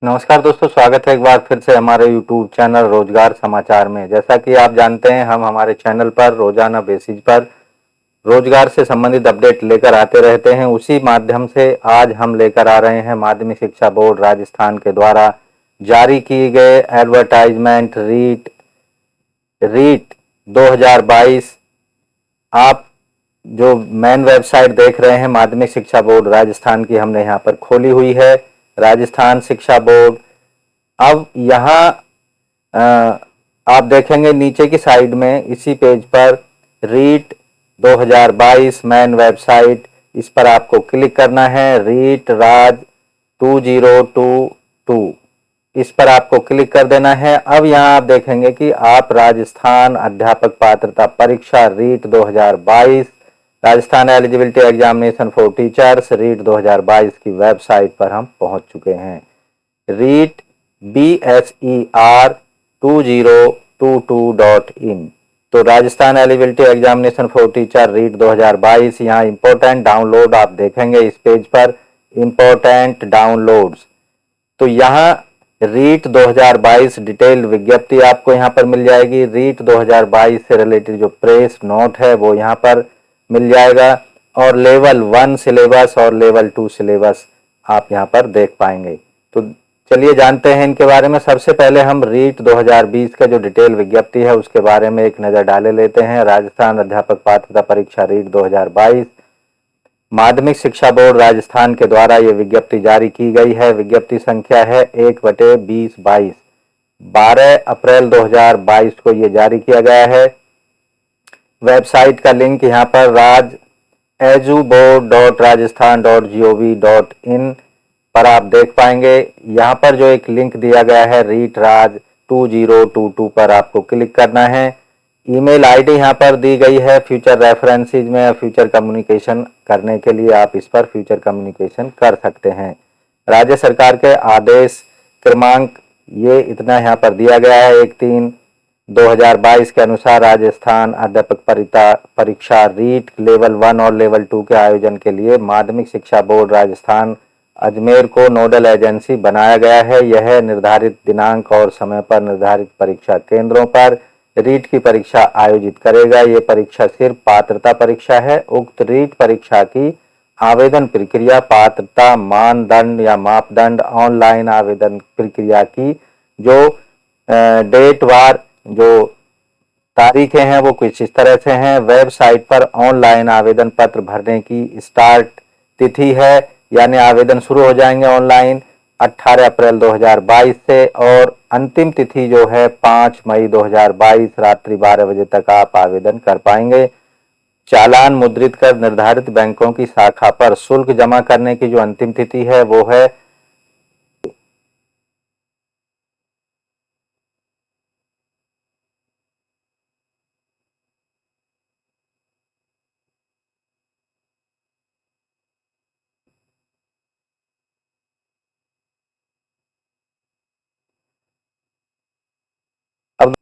नमस्कार दोस्तों, स्वागत है एक बार फिर से हमारे यूट्यूब चैनल रोजगार समाचार में। जैसा कि आप जानते हैं, हम हमारे चैनल पर रोजाना बेसिस पर रोजगार से संबंधित अपडेट लेकर आते रहते हैं। उसी माध्यम से आज हम लेकर आ रहे हैं माध्यमिक शिक्षा बोर्ड राजस्थान के द्वारा जारी किए गए एडवर्टाइजमेंट रीट 2022। आप जो मेन वेबसाइट देख रहे हैं माध्यमिक शिक्षा बोर्ड राजस्थान की, हमने यहाँ पर खोली हुई है, राजस्थान शिक्षा बोर्ड। अब यहाँ आप देखेंगे नीचे की साइड में इसी पेज पर रीट 2022 मैन वेबसाइट, इस पर आपको क्लिक करना है। रीट राज 2022, इस पर आपको क्लिक कर देना है। अब यहाँ आप देखेंगे कि आप राजस्थान अध्यापक पात्रता परीक्षा REET 2022, Rajasthan eligibility examination for teachers REET 2022 की वेबसाइट पर हम पहुंच चुके हैं। REET BSER2022.in। तो Rajasthan eligibility examination for teacher REET 2022, यहाँ इंपॉर्टेंट डाउनलोड आप देखेंगे इस पेज पर, इंपॉर्टेंट डाउनलोड्स। तो यहाँ रीट 2022 डिटेल विज्ञप्ति आपको यहाँ पर मिल जाएगी। रीट 2022 से रिलेटेड जो प्रेस नोट है वो यहाँ पर मिल जाएगा, और लेवल 1 सिलेबस और लेवल 2 सिलेबस आप यहाँ पर देख पाएंगे। तो चलिए जानते हैं इनके बारे में। सबसे पहले हम रीट 2020 का जो डिटेल विज्ञप्ति है उसके बारे में एक नज़र डाले लेते हैं। राजस्थान अध्यापक पात्रता परीक्षा रीट 2022, माध्यमिक शिक्षा बोर्ड राजस्थान के द्वारा ये विज्ञप्ति जारी की गई है। विज्ञप्ति संख्या है 1/2022, 12 अप्रैल 2022 को ये जारी किया गया है। वेबसाइट का लिंक यहाँ पर rajuboard.rajasthan.gov.in पर आप देख पाएंगे। यहाँ पर जो एक लिंक दिया गया है रीट राज 2022 पर आपको क्लिक करना है। ईमेल आईडी यहाँ पर दी गई है फ्यूचर रेफरेंसेज में। फ्यूचर कम्युनिकेशन करने के लिए आप इस पर फ्यूचर कम्युनिकेशन कर सकते हैं। राज्य सरकार के आदेश क्रमांक ये इतना यहाँ पर दिया गया है 1/3/2022 के अनुसार राजस्थान अध्यापक परीक्षा रीट लेवल 1 और लेवल 2 के आयोजन के लिए माध्यमिक शिक्षा बोर्ड राजस्थान अजमेर को नोडल एजेंसी बनाया गया है। यह निर्धारित दिनांक और समय पर निर्धारित परीक्षा केंद्रों पर रीट की परीक्षा आयोजित करेगा। ये परीक्षा सिर्फ पात्रता परीक्षा है। उक्त रीट परीक्षा की आवेदन प्रक्रिया, पात्रता मानदंड या मापदंड, ऑनलाइन आवेदन प्रक्रिया की जो डेट वार जो तारीखें हैं वो कुछ इस तरह से हैं। वेबसाइट पर ऑनलाइन आवेदन पत्र भरने की स्टार्ट तिथि है, यानी आवेदन शुरू हो जाएंगे ऑनलाइन 18 अप्रैल 2022 से, और अंतिम तिथि जो है 5 मई 2022 रात्रि 12 बजे तक आप आवेदन कर पाएंगे। चालान मुद्रित कर निर्धारित बैंकों की शाखा पर शुल्क जमा करने की जो अंतिम तिथि है वो है अब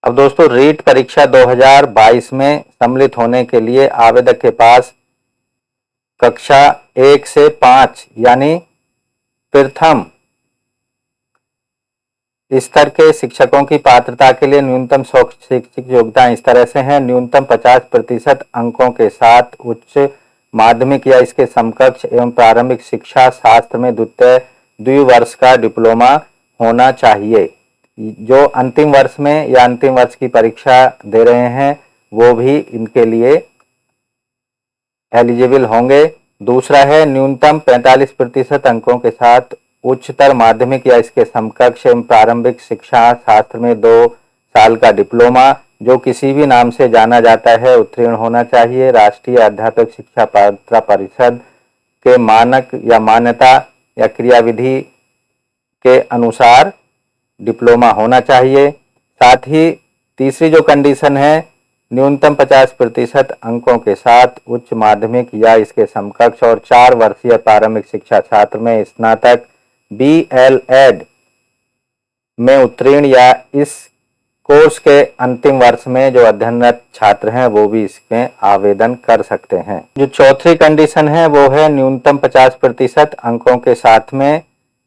अब दोस्तों रीट परीक्षा 2022 में सम्मिलित होने के लिए आवेदक के पास कक्षा 1 से 5 यानी प्रथम स्तर के शिक्षकों की पात्रता के लिए न्यूनतम शैक्षिक योग्यता इस तरह से है। न्यूनतम 50% अंकों के साथ उच्च माध्यमिक या इसके समकक्ष एवं प्रारंभिक शिक्षा शास्त्र में द्विवर्ष का डिप्लोमा होना चाहिए। जो अंतिम वर्ष में या अंतिम वर्ष की परीक्षा दे रहे हैं वो भी इनके लिए एलिजिबल होंगे। दूसरा है न्यूनतम 45% अंकों के साथ उच्चतर माध्यमिक या इसके समकक्ष एवं प्रारंभिक शिक्षा शास्त्र में 2 साल का डिप्लोमा जो किसी भी नाम से जाना जाता है उत्तीर्ण होना चाहिए। राष्ट्रीय अध्यापक शिक्षा पात्रता परिषद के मानक या मान्यता या क्रियाविधि के अनुसार डिप्लोमा होना चाहिए। साथ ही तीसरी जो कंडीशन है न्यूनतम 50% अंकों के साथ उच्च माध्यमिक या इसके समकक्ष और 4 वर्षीय प्रारंभिक शिक्षा छात्र में स्नातक BLED में उत्तीर्ण या इस कोर्स के अंतिम वर्ष में जो अध्ययनरत छात्र हैं वो भी इसमें आवेदन कर सकते हैं। जो चौथी कंडीशन है वो है न्यूनतम 50% अंकों के साथ में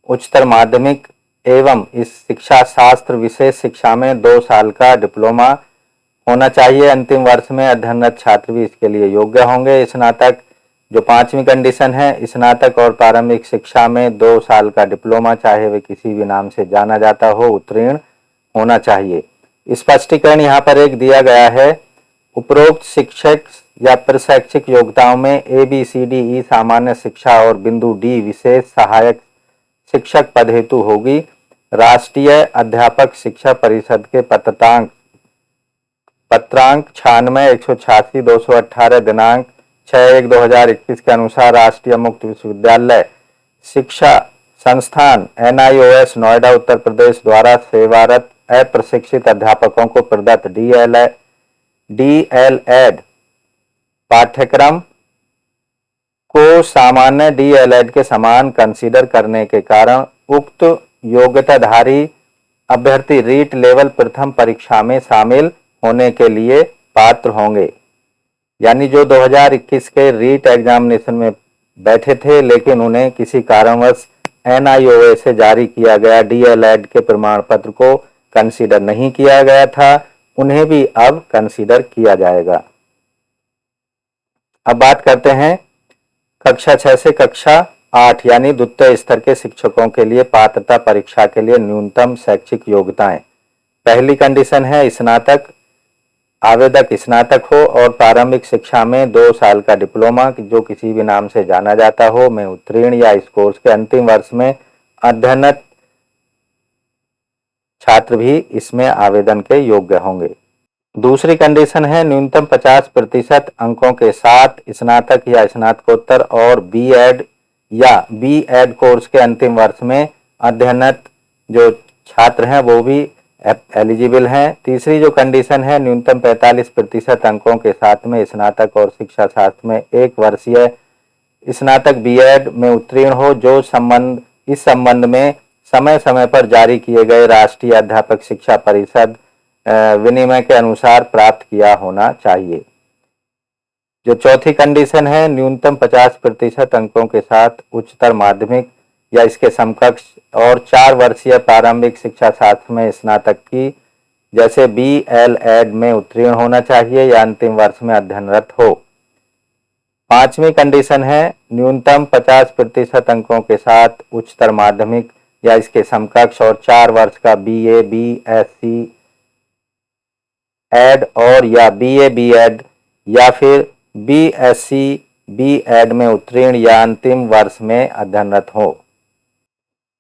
उच्चतर माध्यमिक एवं इस शिक्षा शास्त्र विशेष शिक्षा में 2 साल का डिप्लोमा होना चाहिए। अंतिम वर्ष में अध्ययनरत छात्र भी इसके लिए योग्य होंगे। स्नातक जो 5वीं कंडीशन है स्नातक और प्रारंभिक शिक्षा में 2 साल का डिप्लोमा चाहे वे किसी भी नाम से जाना जाता हो उत्तीर्ण होना चाहिए। स्पष्टीकरण यहाँ पर एक दिया गया है। उपरोक्त शिक्षक या प्रशैक्षिक योग्यताओं में ABCDE सामान्य शिक्षा और बिंदु D विशेष सहायक शिक्षक पद हेतु होगी। राष्ट्रीय अध्यापक शिक्षा परिषद के पत्रांक 96/186/218 दिनांक 6/1/2021 के अनुसार राष्ट्रीय मुक्त विश्वविद्यालय शिक्षा संस्थान NIOS नोएडा उत्तर प्रदेश द्वारा सेवारत अप्रशिक्षित अध्यापकों को प्रदत्त DLED पाठ्यक्रम को सामान्य DLED के समान कंसीडर करने के कारण उक्त योग्यताधारी अभ्यर्थी रीट लेवल प्रथम परीक्षा में शामिल होने के लिए पात्र होंगे। यानी जो 2021 के रीट एग्जामिनेशन में बैठे थे लेकिन उन्हें किसी कारणवश NIOA से जारी किया गया DLED के प्रमाण पत्र को कंसीडर नहीं किया गया था, उन्हें भी अब कंसीडर किया जाएगा। अब बात करते हैं कक्षा 6 से कक्षा 8 यानी द्वितीय स्तर के शिक्षकों के लिए पात्रता परीक्षा के लिए न्यूनतम शैक्षिक योग्यताएं। पहली कंडीशन है स्नातक, आवेदक स्नातक हो और प्रारंभिक शिक्षा में 2 साल का डिप्लोमा जो किसी भी नाम से जाना जाता हो में उत्तीर्ण या इस कोर्स के अंतिम वर्ष में अध्ययनरत छात्र भी इसमें आवेदन के योग्य होंगे। दूसरी कंडीशन है न्यूनतम 50% अंकों के साथ स्नातक या स्नातकोत्तर और B.Ed या B.Ed कोर्स के अंतिम वर्ष में अध्ययनरत जो छात्र हैं वो भी एलिजिबल हैं। तीसरी जो कंडीशन है न्यूनतम 45% अंकों के साथ में स्नातक और शिक्षा शास्त्र में 1 वर्षीय स्नातक B.Ed में उत्तीर्ण हो जो इस संबंध में समय समय पर जारी किए गए राष्ट्रीय अध्यापक शिक्षा परिषद विनिमय के अनुसार प्राप्त किया होना चाहिए। जो चौथी कंडीशन है न्यूनतम 50% अंकों के साथ उच्चतर माध्यमिक या इसके समकक्ष और 4 वर्षीय प्रारंभिक शिक्षा शास्त्र में स्नातक की जैसे BLED में उत्तीर्ण होना चाहिए या अंतिम वर्ष में अध्ययनरत हो। 5वीं कंडीशन है न्यूनतम 50% अंकों के साथ उच्चतर माध्यमिक या इसके समकक्ष और 4 वर्ष का BA BSc एड और या BA B.Ed या फिर BSc B.Ed में उत्तीर्ण या अंतिम वर्ष में अध्ययनरत हो।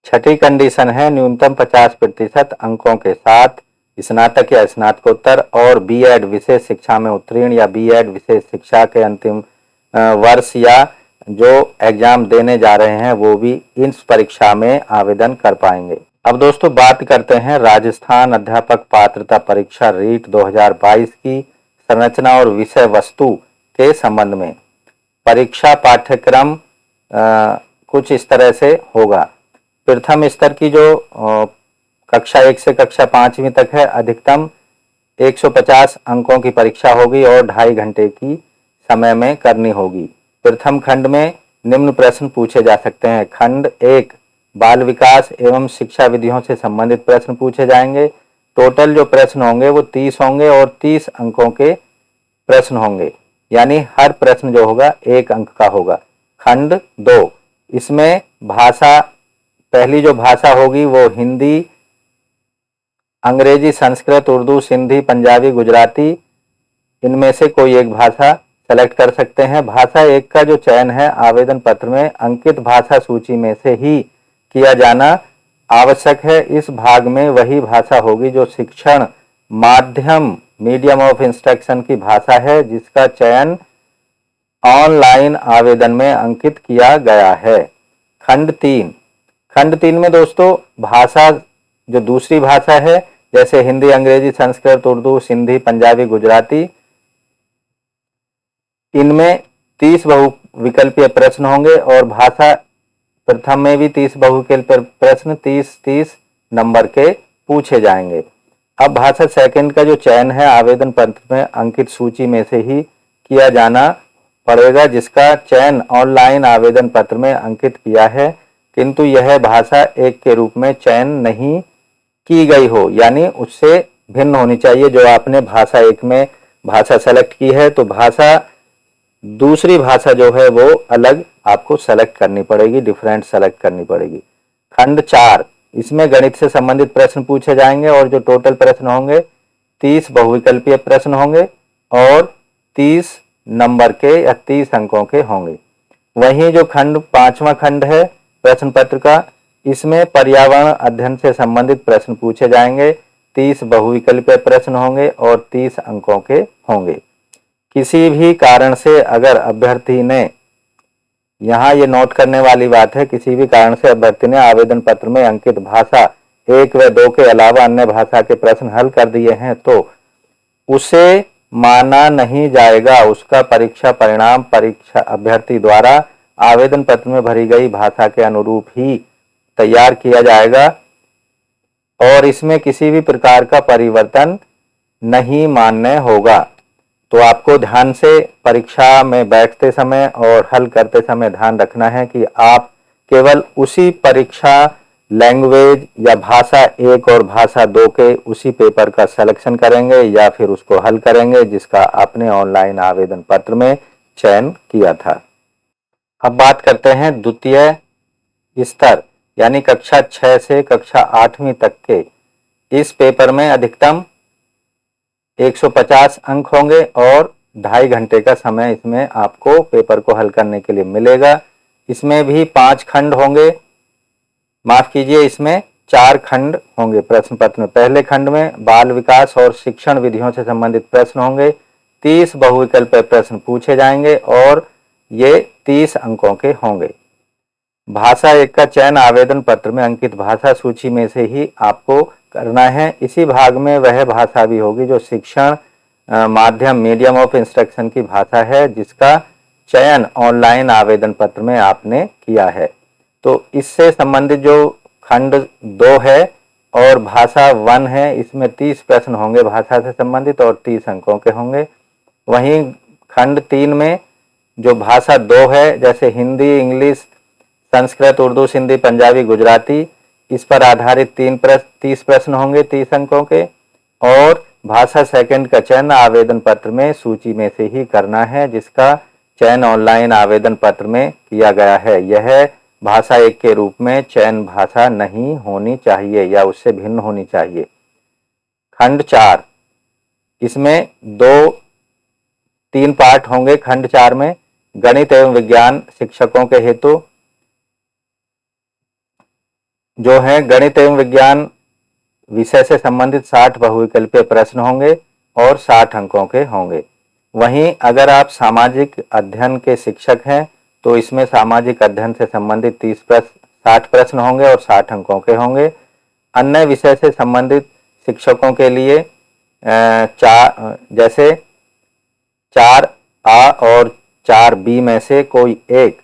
छठी कंडीशन है न्यूनतम 50% अंकों के साथ स्नातक या स्नातकोत्तर और B.Ed विशेष शिक्षा में उत्तीर्ण या B.Ed विशेष शिक्षा के अंतिम वर्ष या जो एग्जाम देने जा रहे हैं वो भी इस परीक्षा में आवेदन कर पाएंगे। अब दोस्तों बात करते हैं राजस्थान अध्यापक पात्रता परीक्षा रीट 2022 की संरचना और विषय वस्तु के संबंध में। परीक्षा पाठ्यक्रम कुछ इस तरह से होगा। प्रथम स्तर की जो कक्षा 1 से कक्षा 5वीं तक है अधिकतम 150 अंकों की परीक्षा होगी और 2.5 घंटे की समय में करनी होगी। प्रथम खंड में निम्न प्रश्न पूछे जा सकते हैं। खंड 1 बाल विकास एवं शिक्षा विधियों से संबंधित प्रश्न पूछे जाएंगे। टोटल जो प्रश्न होंगे वो 30 होंगे और 30 अंकों के प्रश्न होंगे, यानी हर प्रश्न जो होगा 1 अंक का होगा। खंड 2 इसमें भाषा, पहली जो भाषा होगी वो हिंदी, अंग्रेजी, संस्कृत, उर्दू, सिंधी, पंजाबी, गुजराती, इनमें से कोई एक भाषा सेलेक्ट कर सकते हैं। भाषा 1 का जो चयन है आवेदन पत्र में अंकित भाषा सूची में से ही किया जाना आवश्यक है। इस भाग में वही भाषा होगी जो शिक्षण माध्यम मीडियम ऑफ इंस्ट्रक्शन की भाषा है, जिसका चयन ऑनलाइन आवेदन में अंकित किया गया है। खंड 3 में दोस्तों भाषा जो दूसरी भाषा है, जैसे हिंदी, अंग्रेजी, संस्कृत, उर्दू, सिंधी, पंजाबी, गुजराती, इनमें 30 बहुविकल्पीय प्रश्न होंगे और भाषा प्रथम में भी 30 बहुविकल्पीय प्रश्न 30-30 नंबर के पूछे जाएंगे। अब भाषा सेकंड का जो चयन है आवेदन पत्र में अंकित सूची में से ही किया जाना पड़ेगा, जिसका चयन ऑनलाइन आवेदन पत्र में अंकित किया है, किंतु यह भाषा 1 के रूप में चयन नहीं की गई हो, यानी उससे भिन्न होनी चाहिए। जो आपने भाषा 1 में भाषा सेलेक्ट की है तो भाषा दूसरी भाषा जो है वो अलग आपको सेलेक्ट करनी पड़ेगी, डिफरेंट सेलेक्ट करनी पड़ेगी। खंड 4 इसमें गणित से संबंधित प्रश्न पूछे जाएंगे और जो टोटल प्रश्न होंगे 30 बहुविकल्पीय प्रश्न होंगे और 30 नंबर के या 30 अंकों के होंगे। वहीं जो खंड 5वां खंड है प्रश्न पत्र का, इसमें पर्यावरण अध्ययन से संबंधित प्रश्न पूछे जाएंगे। 30 बहुविकल्पीय प्रश्न होंगे और 30 अंकों के होंगे। किसी भी कारण से अगर अभ्यर्थी ने, यहाँ ये नोट करने वाली बात है, किसी भी कारण से अभ्यर्थी ने आवेदन पत्र में अंकित भाषा 1 व 2 के अलावा अन्य भाषा के प्रश्न हल कर दिए हैं तो उसे माना नहीं जाएगा। उसका परीक्षा परिणाम परीक्षा अभ्यर्थी द्वारा आवेदन पत्र में भरी गई भाषा के अनुरूप ही तैयार किया जाएगा और इसमें किसी भी प्रकार का परिवर्तन नहीं मान्य होगा। तो आपको ध्यान से परीक्षा में बैठते समय और हल करते समय ध्यान रखना है कि आप केवल उसी परीक्षा लैंग्वेज या भाषा 1 और भाषा 2 के उसी पेपर का सिलेक्शन करेंगे या फिर उसको हल करेंगे जिसका आपने ऑनलाइन आवेदन पत्र में चयन किया था। अब बात करते हैं द्वितीय स्तर यानी कक्षा 6 से कक्षा 8वीं तक के। इस पेपर में अधिकतम 150 अंक होंगे और 2.5 घंटे का समय इसमें आपको पेपर को हल करने के लिए मिलेगा। इसमें भी 5 खंड होंगे, माफ कीजिए इसमें 4 खंड होंगे प्रश्न पत्र में। पहले खंड में बाल विकास और शिक्षण विधियों से संबंधित प्रश्न होंगे। 30 बहुविकल्पीय प्रश्न पूछे जाएंगे और ये 30 अंकों के होंगे। भाषा 1 का चयन आवेदन पत्र में अंकित भाषा सूची में से ही आपको करना है। इसी भाग में वह भाषा भी होगी जो शिक्षण माध्यम मीडियम ऑफ इंस्ट्रक्शन की भाषा है, जिसका चयन ऑनलाइन आवेदन पत्र में आपने किया है। तो इससे संबंधित जो खंड 2 है और भाषा 1 है, इसमें 30 प्रश्न होंगे भाषा से संबंधित और 30 अंकों के होंगे। वहीं खंड 3 में जो भाषा 2 है, जैसे हिंदी, इंग्लिश, संस्कृत, उर्दू, सिंधी, पंजाबी, गुजराती, इस पर आधारित 30 प्रश्न होंगे 30 अंकों के। और भाषा सेकंड का चयन आवेदन पत्र में सूची में से ही करना है, जिसका चयन ऑनलाइन आवेदन पत्र में किया गया है। यह भाषा 1 के रूप में चयन भाषा नहीं होनी चाहिए या उससे भिन्न होनी चाहिए। खंड 4 इसमें 3 पार्ट होंगे। खंड 4 में गणित एवं विज्ञान शिक्षकों के हेतु जो है गणित एवं विज्ञान विषय से संबंधित 60 बहुविकल्पीय प्रश्न होंगे और 60 अंकों के होंगे। वहीं अगर आप सामाजिक अध्ययन के शिक्षक हैं तो इसमें सामाजिक अध्ययन से संबंधित 60 प्रश्न होंगे और 60 अंकों के होंगे। अन्य विषय से संबंधित शिक्षकों के लिए जैसे 4A और 4B में से कोई एक,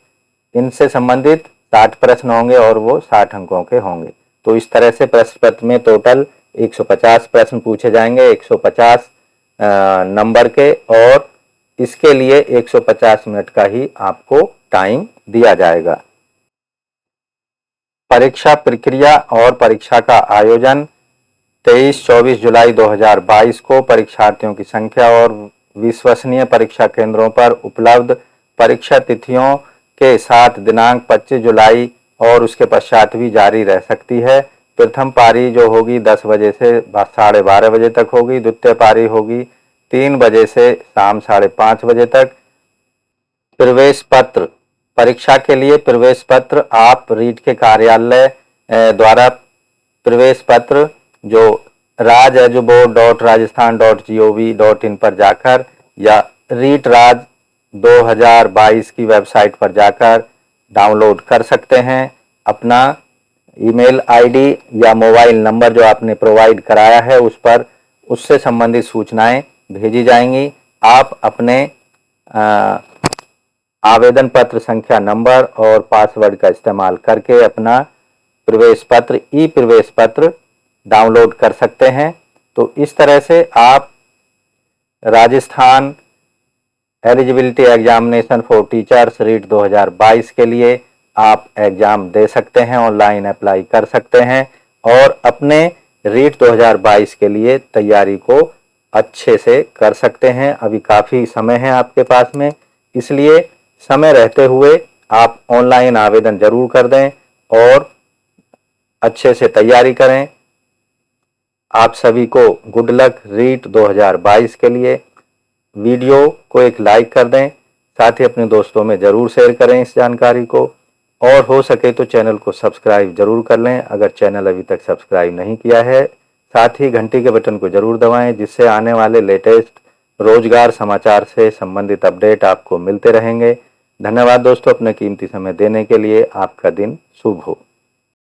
इनसे संबंधित 60 प्रश्न होंगे और वो 60 अंकों के होंगे। तो इस तरह से प्रश्न पत्र में टोटल 150 प्रश्न पूछे जाएंगे 150 नंबर के, और इसके लिए 150 मिनट का ही आपको टाइम दिया जाएगा। परीक्षा प्रक्रिया और परीक्षा का आयोजन 23-24 जुलाई 2022 को परीक्षार्थियों की संख्या और विश्वसनीय परीक्षा केंद्रों पर उपलब्ध परीक्षा तिथियों के साथ दिनांक 25 जुलाई और उसके पश्चात भी जारी रह सकती है। प्रथम पारी जो होगी 10 बजे से 12:30 बजे तक होगी, द्वितीय पारी होगी 3 बजे से शाम 5:30 बजे तक। प्रवेश पत्र, परीक्षा के लिए प्रवेश पत्र आप रीट के कार्यालय द्वारा प्रवेश पत्र जो rajejuboard.rajasthan.gov.in पर जाकर या रीट राज 2022 की वेबसाइट पर जाकर डाउनलोड कर सकते हैं। अपना ईमेल आईडी या मोबाइल नंबर जो आपने प्रोवाइड कराया है उस पर उससे संबंधित सूचनाएं भेजी जाएंगी। आप अपने आवेदन पत्र संख्या नंबर और पासवर्ड का इस्तेमाल करके अपना प्रवेश पत्र ई प्रवेश पत्र डाउनलोड कर सकते हैं। तो इस तरह से आप Rajasthan eligibility examination for teachers REET 2022 के लिए आप एग्जाम दे सकते हैं, ऑनलाइन अप्लाई कर सकते हैं और अपने रीट 2022 के लिए तैयारी को अच्छे से कर सकते हैं। अभी काफ़ी समय है आपके पास में, इसलिए समय रहते हुए आप ऑनलाइन आवेदन जरूर कर दें और अच्छे से तैयारी करें। आप सभी को गुड लक रीट 2022 के लिए। वीडियो को एक लाइक कर दें, साथ ही अपने दोस्तों में ज़रूर शेयर करें इस जानकारी को, और हो सके तो चैनल को सब्सक्राइब जरूर कर लें अगर चैनल अभी तक सब्सक्राइब नहीं किया है। साथ ही घंटी के बटन को जरूर दबाएं जिससे आने वाले लेटेस्ट रोजगार समाचार से संबंधित अपडेट आपको मिलते रहेंगे। धन्यवाद दोस्तों अपने कीमती समय देने के लिए। आपका दिन शुभ हो।